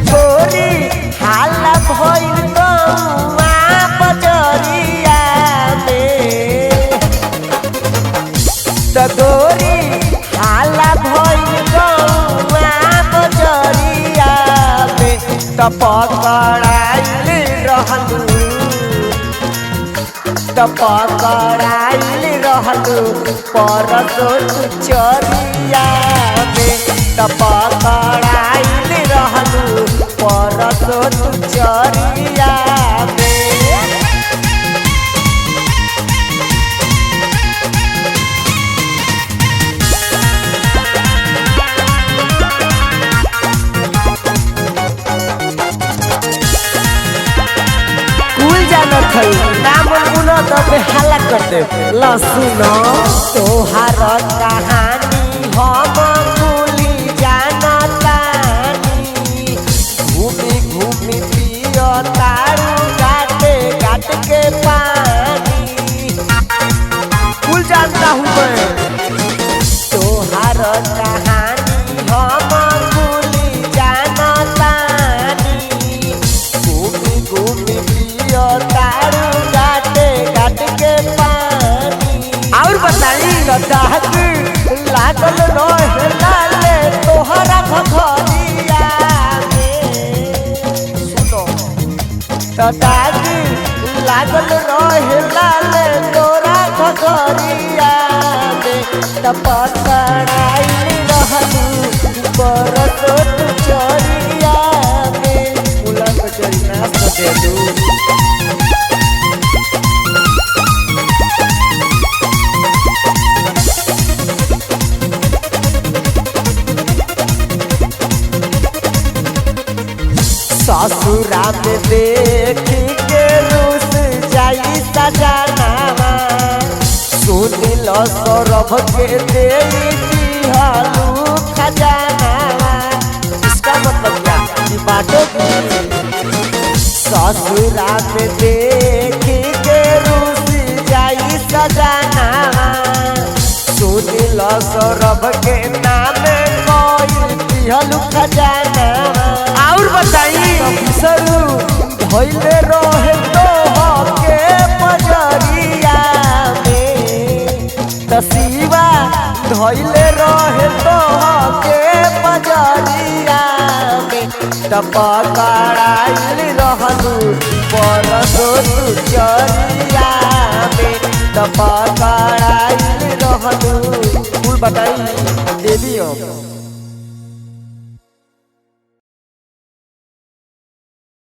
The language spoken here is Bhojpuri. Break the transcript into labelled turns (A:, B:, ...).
A: गोरी हाला भइल गौआ बजरिया में गोरी हाला भइल गौआ बजरिया में पकड़ाइल रहलू पकड़ाइल रहलू परसो चरिया में पकड़ाइल रहलू परसो चरिया में। नाम हाला कर दे लसुनो तोहार कहानी हम भूली जानतानी घूमी घूमी पियो तारू गाटे गाट के पानी कुल जानता हूँ मैं तोहार कहानी हम भूली जानतानी घूमी घूमी पियो तारू और बताई लागल रहे लाले तोहरा घरिया में सुनो दाग लागल रहे लाले तोरा घरिया में पकड़ाइल रहलू परसो चरिया में फूला चरिया दे दू। ससुरा में देख के रूस जाई सजनावा सुनी लो सौरभ के दे दिहलू खजानावा इसका मतलब क्या कि बाटो ससुरा में देख के रूस जाई सजनावा सुनी लो सौरभ के नाम कोई दिहलू खजानावा। और बताई धोइले रहे तो के बजरिया में तसीवा धोइले रहे तो के बजरिया में पकड़ाइल रहलू परसो चरिया में पकड़ाइल रहलू। कुल बताई देवी।